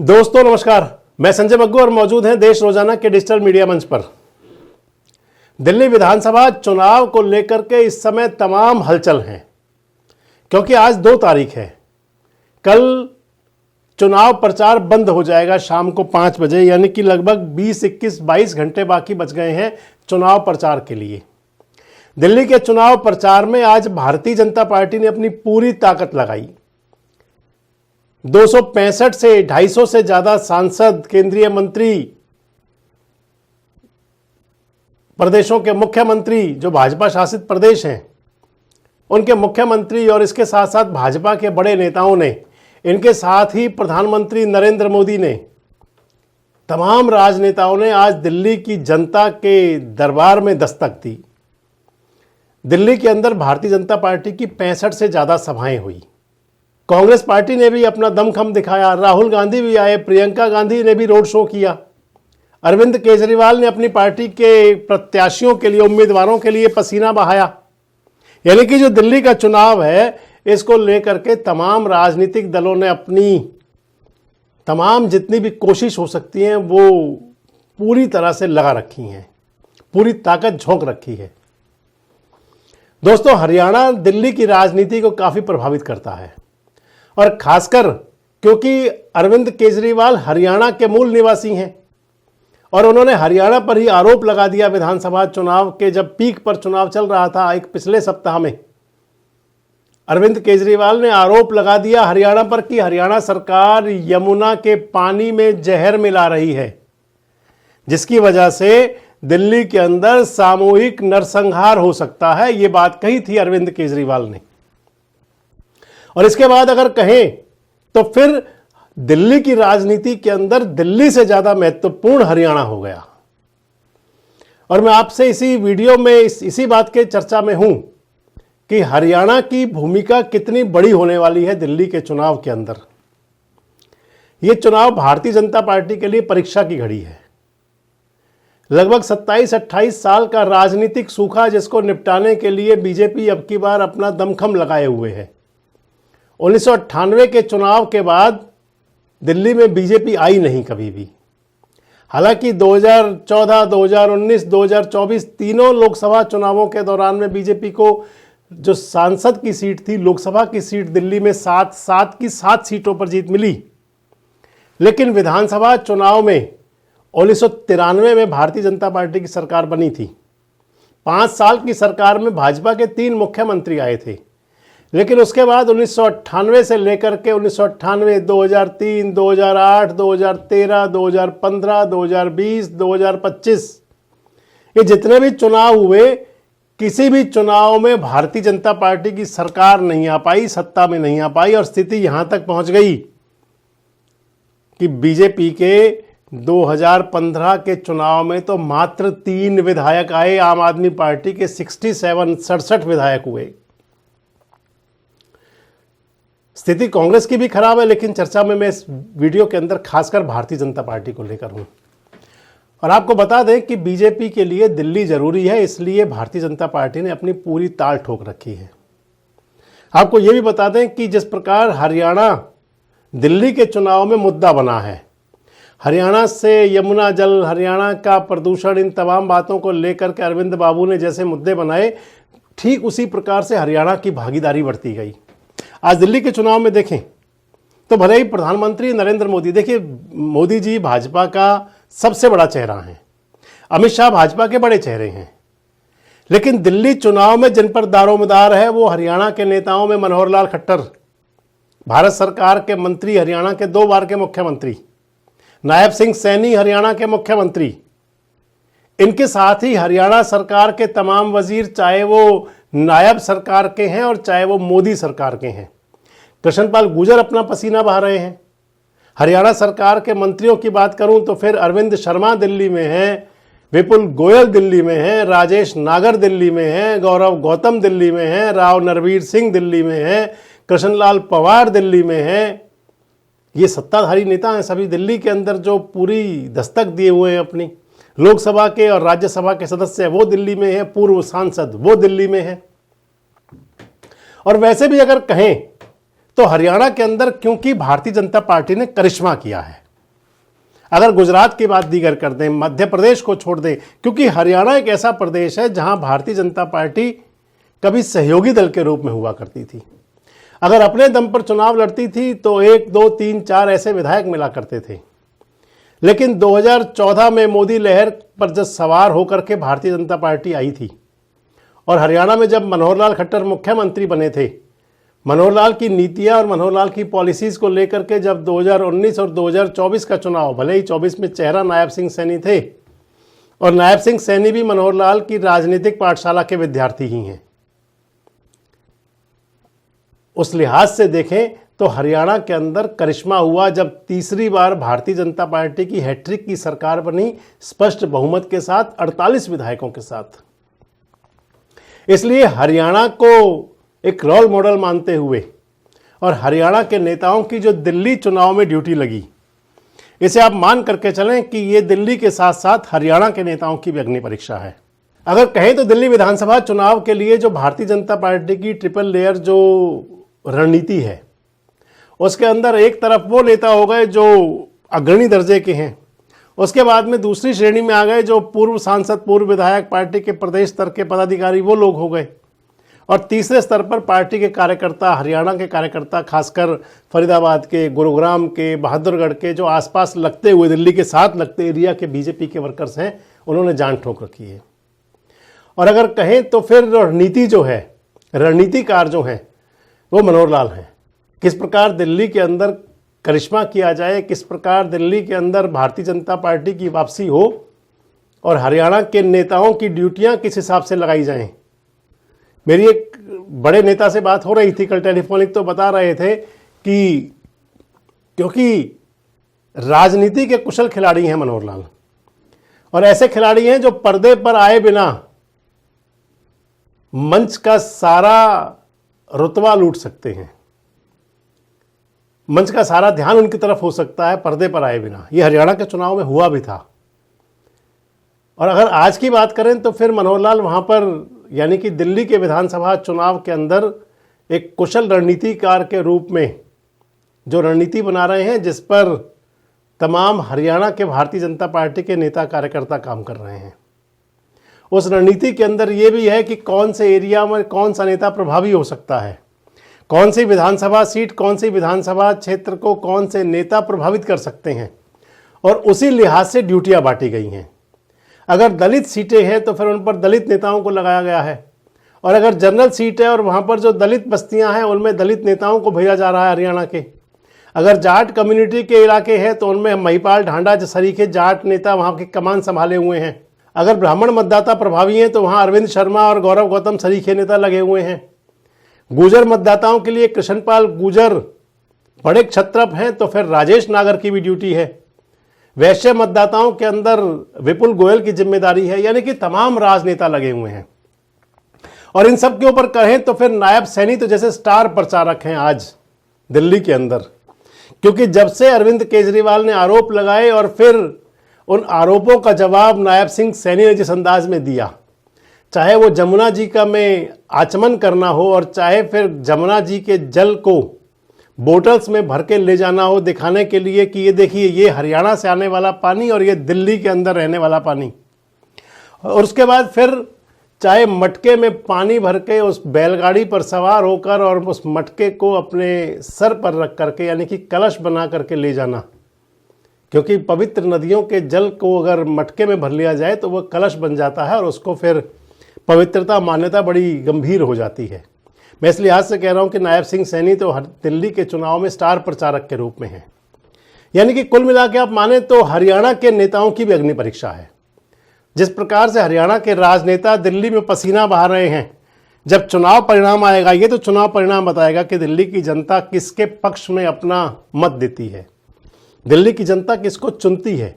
दोस्तों नमस्कार, मैं संजय मग्गू और मौजूद हैं देश रोजाना के डिजिटल मीडिया मंच पर। दिल्ली विधानसभा चुनाव को लेकर के इस समय तमाम हलचल हैं, क्योंकि आज 2 तारीख है। कल चुनाव प्रचार बंद हो जाएगा शाम को 5 बजे, यानी कि लगभग 20, 21, 22 घंटे बाकी बच गए हैं चुनाव प्रचार के लिए। दिल्ली के चुनाव प्रचार में आज भारतीय जनता पार्टी ने अपनी पूरी ताकत लगाई। 265 से 250 से ज्यादा सांसद, केंद्रीय मंत्री, प्रदेशों के मुख्यमंत्री जो भाजपा शासित प्रदेश हैं उनके मुख्यमंत्री और इसके साथ साथ भाजपा के बड़े नेताओं ने, इनके साथ ही प्रधानमंत्री नरेंद्र मोदी ने, तमाम राजनेताओं ने आज दिल्ली की जनता के दरबार में दस्तक दी। दिल्ली के अंदर भारतीय जनता पार्टी की 65 से ज्यादा सभाएं हुई। कांग्रेस पार्टी ने भी अपना दमखम दिखाया, राहुल गांधी भी आए, प्रियंका गांधी ने भी रोड शो किया, अरविंद केजरीवाल ने अपनी पार्टी के प्रत्याशियों के लिए, उम्मीदवारों के लिए पसीना बहाया। यानी कि जो दिल्ली का चुनाव है इसको लेकर के तमाम राजनीतिक दलों ने अपनी तमाम जितनी भी कोशिश हो सकती है वो पूरी तरह से लगा रखी हैं, पूरी ताकत झोंक रखी है। दोस्तों, हरियाणा दिल्ली की राजनीति को काफी प्रभावित करता है, और खासकर क्योंकि अरविंद केजरीवाल हरियाणा के मूल निवासी हैं और उन्होंने हरियाणा पर ही आरोप लगा दिया विधानसभा चुनाव के, जब पीक पर चुनाव चल रहा था एक पिछले सप्ताह में। अरविंद केजरीवाल ने आरोप लगा दिया हरियाणा पर कि हरियाणा सरकार यमुना के पानी में जहर मिला रही है, जिसकी वजह से दिल्ली के अंदर सामूहिक नरसंहार हो सकता है। ये बात कही थी अरविंद केजरीवाल ने। और इसके बाद अगर कहें तो फिर दिल्ली की राजनीति के अंदर दिल्ली से ज्यादा महत्वपूर्ण हरियाणा हो गया। और मैं आपसे इसी वीडियो में इसी बात के चर्चा में हूं कि हरियाणा की भूमिका कितनी बड़ी होने वाली है दिल्ली के चुनाव के अंदर। यह चुनाव भारतीय जनता पार्टी के लिए परीक्षा की घड़ी है। लगभग 27-28 साल का राजनीतिक सूखा जिसको निपटाने के लिए बीजेपी अब की बार अपना दमखम लगाए हुए है। 1998 के चुनाव के बाद दिल्ली में बीजेपी आई नहीं कभी भी। हालांकि 2014, 2019, 2024 तीनों लोकसभा चुनावों के दौरान में बीजेपी को जो सांसद की सीट थी, लोकसभा की सीट दिल्ली में 7 की 7 सीटों पर जीत मिली। लेकिन विधानसभा चुनाव में 1993 में भारतीय जनता पार्टी की सरकार बनी थी। 5 साल की सरकार में भाजपा के 3 मुख्यमंत्री आए थे। लेकिन उसके बाद 1998 से लेकर के 1998, 2003, 2008, 2013, 2015, 2020, 2025 ये जितने भी चुनाव हुए, किसी भी चुनाव में भारतीय जनता पार्टी की सरकार नहीं आ पाई, सत्ता में नहीं आ पाई। और स्थिति यहां तक पहुंच गई कि बीजेपी के 2015 के चुनाव में तो मात्र 3 विधायक आए, आम आदमी पार्टी के 67 विधायक हुए। स्थिति कांग्रेस की भी खराब है, लेकिन चर्चा में मैं इस वीडियो के अंदर खासकर भारतीय जनता पार्टी को लेकर हूं। और आपको बता दें कि बीजेपी के लिए दिल्ली जरूरी है, इसलिए भारतीय जनता पार्टी ने अपनी पूरी ताल ठोक रखी है। आपको यह भी बता दें कि जिस प्रकार हरियाणा दिल्ली के चुनाव में मुद्दा बना है, हरियाणा से यमुना जल, हरियाणा का प्रदूषण, इन तमाम बातों को लेकर के अरविंद बाबू ने जैसे मुद्दे बनाए, ठीक उसी प्रकार से हरियाणा की भागीदारी बढ़ती गई। आज दिल्ली के चुनाव में देखें तो भले ही प्रधानमंत्री नरेंद्र मोदी, देखिए मोदी जी भाजपा का सबसे बड़ा चेहरा है, अमित शाह भाजपा के बड़े चेहरे हैं, लेकिन दिल्ली चुनाव में जिन पर दारोमदार है वो हरियाणा के नेताओं में मनोहर लाल खट्टर, भारत सरकार के मंत्री, हरियाणा के 2 बार के मुख्यमंत्री, नायब सिंह सैनी हरियाणा के मुख्यमंत्री, इनके साथ ही हरियाणा सरकार के तमाम वजीर, चाहे वो नायब सरकार के हैं और चाहे वो मोदी सरकार के हैं। कृष्णपाल गुर्जर अपना पसीना बहा रहे हैं। हरियाणा सरकार के मंत्रियों की बात करूं तो फिर अरविंद शर्मा दिल्ली में हैं, विपुल गोयल दिल्ली में हैं, राजेश नागर दिल्ली में हैं, गौरव गौतम दिल्ली में हैं, राव नरवीर सिंह दिल्ली में हैं, कृष्णलाल पंवार दिल्ली में हैं। ये सत्ताधारी नेता हैं सभी दिल्ली के अंदर, जो पूरी दस्तक दिए हुए हैं अपनी। लोकसभा के और राज्यसभा के सदस्य वो दिल्ली में हैं, पूर्व सांसद वो दिल्ली में हैं। और वैसे भी अगर कहें तो हरियाणा के अंदर क्योंकि भारतीय जनता पार्टी ने करिश्मा किया है, अगर गुजरात की बात दीगर कर दें, मध्य प्रदेश को छोड़ दें, क्योंकि हरियाणा एक ऐसा प्रदेश है जहां भारतीय जनता पार्टी कभी सहयोगी दल के रूप में हुआ करती थी। अगर अपने दम पर चुनाव लड़ती थी तो 1, 2, 3, 4 ऐसे विधायक मिला करते थे। लेकिन 2014 में मोदी लहर पर जब सवार होकर के भारतीय जनता पार्टी आई थी और हरियाणा में जब मनोहर लाल खट्टर मुख्यमंत्री बने थे, मनोहर लाल की नीतियां और मनोहर लाल की पॉलिसीज को लेकर के जब 2019 और 2024 का चुनाव, भले ही 24 में चेहरा नायब सिंह सैनी थे और नायब सिंह सैनी भी मनोहर लाल की राजनीतिक पाठशाला के विद्यार्थी ही हैं, उस लिहाज से देखें तो हरियाणा के अंदर करिश्मा हुआ जब तीसरी बार भारतीय जनता पार्टी की हैट्रिक की सरकार बनी, स्पष्ट बहुमत के साथ, 48 विधायकों के साथ। इसलिए हरियाणा को एक रोल मॉडल मानते हुए और हरियाणा के नेताओं की जो दिल्ली चुनाव में ड्यूटी लगी, इसे आप मान करके चलें कि ये दिल्ली के साथ साथ हरियाणा के नेताओं की भी अग्नि परीक्षा है। अगर कहें तो दिल्ली विधानसभा चुनाव के लिए जो भारतीय जनता पार्टी की ट्रिपल लेयर जो रणनीति है, उसके अंदर एक तरफ वो नेता हो गए जो अग्रणी दर्जे के हैं, उसके बाद में दूसरी श्रेणी में आ गए जो पूर्व सांसद, पूर्व विधायक, पार्टी के प्रदेश स्तर के पदाधिकारी, वो लोग हो गए, और तीसरे स्तर पर पार्टी के कार्यकर्ता, हरियाणा के कार्यकर्ता, खासकर फरीदाबाद के, गुरुग्राम के, बहादुरगढ़ के, जो आसपास लगते हुए दिल्ली के साथ लगते एरिया के बीजेपी के वर्कर्स हैं, उन्होंने जान ठोक रखी है। और अगर कहें तो फिर रणनीति जो है, रणनीतिकार जो हैं, वो मनोहर लाल हैं। किस प्रकार दिल्ली के अंदर करिश्मा किया जाए, किस प्रकार दिल्ली के अंदर भारतीय जनता पार्टी की वापसी हो और हरियाणा के नेताओं की ड्यूटियां किस हिसाब से लगाई जाएं। मेरी एक बड़े नेता से बात हो रही थी कल टेलीफोनिक, तो बता रहे थे कि क्योंकि राजनीति के कुशल खिलाड़ी हैं मनोहर लाल, और ऐसे खिलाड़ी हैं जो पर्दे पर आए बिना मंच का सारा रुतबा लूट सकते हैं, मंच का सारा ध्यान उनकी तरफ हो सकता है पर्दे पर आए बिना। ये हरियाणा के चुनाव में हुआ भी था। और अगर आज की बात करें तो फिर मनोहर लाल वहां पर, यानी कि दिल्ली के विधानसभा चुनाव के अंदर एक कुशल रणनीतिकार के रूप में जो रणनीति बना रहे हैं, जिस पर तमाम हरियाणा के भारतीय जनता पार्टी के नेता कार्यकर्ता काम कर रहे हैं। उस रणनीति के अंदर ये भी है कि कौन से एरिया में कौन सा नेता प्रभावी हो सकता है, कौन सी विधानसभा सीट, कौन सी विधानसभा क्षेत्र को कौन से नेता प्रभावित कर सकते हैं, और उसी लिहाज से ड्यूटियां बांटी गई हैं। अगर दलित सीटें हैं तो फिर उन पर दलित नेताओं को लगाया गया है, और अगर जनरल सीट है और वहाँ पर जो दलित बस्तियाँ हैं उनमें दलित नेताओं को भेजा जा रहा है हरियाणा के। अगर जाट कम्युनिटी के इलाके हैं तो उनमें महिपाल ढांडा जो सरीखे जाट नेता वहाँ की कमान संभाले हुए हैं। अगर ब्राह्मण मतदाता प्रभावी हैं तो वहाँ अरविंद शर्मा और गौरव गौतम सरीखे नेता लगे हुए हैं। गुजर मतदाताओं के लिए कृष्णपाल गुजर बड़े क्षत्रप हैं तो फिर राजेश नागर की भी ड्यूटी है। वैश्य मतदाताओं के अंदर विपुल गोयल की जिम्मेदारी है, यानी कि तमाम राजनेता लगे हुए हैं। और इन सब के ऊपर कहें तो फिर नायब सैनी तो जैसे स्टार प्रचारक हैं आज दिल्ली के अंदर, क्योंकि जब से अरविंद केजरीवाल ने आरोप लगाए और फिर उन आरोपों का जवाब नायब सिंह सैनी ने जिस अंदाज में दिया, चाहे वो जमुना जी का में आचमन करना हो और चाहे फिर जमुना जी के जल को बोतल्स में भर के ले जाना हो, दिखाने के लिए कि ये देखिए ये हरियाणा से आने वाला पानी और ये दिल्ली के अंदर रहने वाला पानी। और उसके बाद फिर चाहे मटके में पानी भर के उस बैलगाड़ी पर सवार होकर और उस मटके को अपने सर पर रख करके, यानी कि कलश बना करके ले जाना, क्योंकि पवित्र नदियों के जल को अगर मटके में भर लिया जाए तो वह कलश बन जाता है और उसको फिर पवित्रता, मान्यता बड़ी गंभीर हो जाती है। मैं इस लिहाज से कह रहा हूं कि नायब सिंह सैनी तो दिल्ली के चुनाव में स्टार प्रचारक के रूप में हैं। यानी कि कुल मिला के आप माने तो हरियाणा के नेताओं की भी अग्नि परीक्षा है। जिस प्रकार से हरियाणा के राजनेता दिल्ली में पसीना बहा रहे हैं, जब चुनाव परिणाम आएगा, ये तो चुनाव परिणाम बताएगा कि दिल्ली की जनता किसके पक्ष में अपना मत देती है, दिल्ली की जनता किसको चुनती है,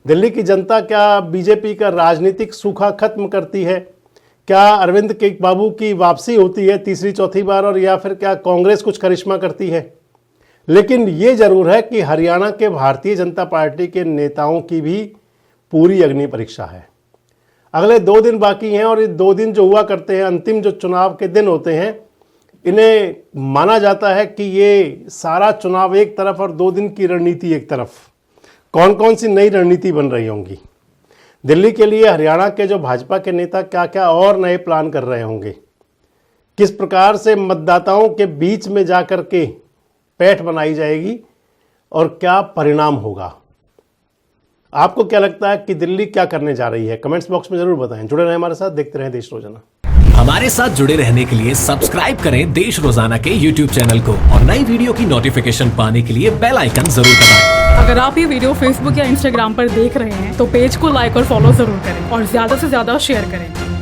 दिल्ली की जनता क्या बीजेपी का राजनीतिक सूखा खत्म करती है, क्या अरविंद के बाबू की वापसी होती है तीसरी चौथी बार, और या फिर क्या कांग्रेस कुछ करिश्मा करती है। लेकिन ये जरूर है कि हरियाणा के भारतीय जनता पार्टी के नेताओं की भी पूरी अग्नि परीक्षा है। अगले 2 दिन बाकी हैं और ये 2 दिन जो हुआ करते हैं, अंतिम जो चुनाव के दिन होते हैं, इन्हें माना जाता है कि ये सारा चुनाव एक तरफ और 2 दिन की रणनीति एक तरफ। कौन कौन सी नई रणनीति बन रही होंगी? दिल्ली के लिए हरियाणा के जो भाजपा के नेता क्या क्या और नए प्लान कर रहे होंगे? किस प्रकार से मतदाताओं के बीच में जाकर के पैठ बनाई जाएगी और क्या परिणाम होगा? आपको क्या लगता है कि दिल्ली क्या करने जा रही है? कमेंट्स बॉक्स में जरूर बताएं। जुड़े रहें हमारे साथ, देखते रहें देश रोजाना। हमारे साथ जुड़े रहने के लिए सब्सक्राइब करें देश रोजाना के YouTube चैनल को और नई वीडियो की नोटिफिकेशन पाने के लिए बेल आइकन जरूर दबाएं। अगर आप ये वीडियो फेसबुक या इंस्टाग्राम पर देख रहे हैं तो पेज को लाइक और फॉलो जरूर करें और ज्यादा से ज्यादा शेयर करें।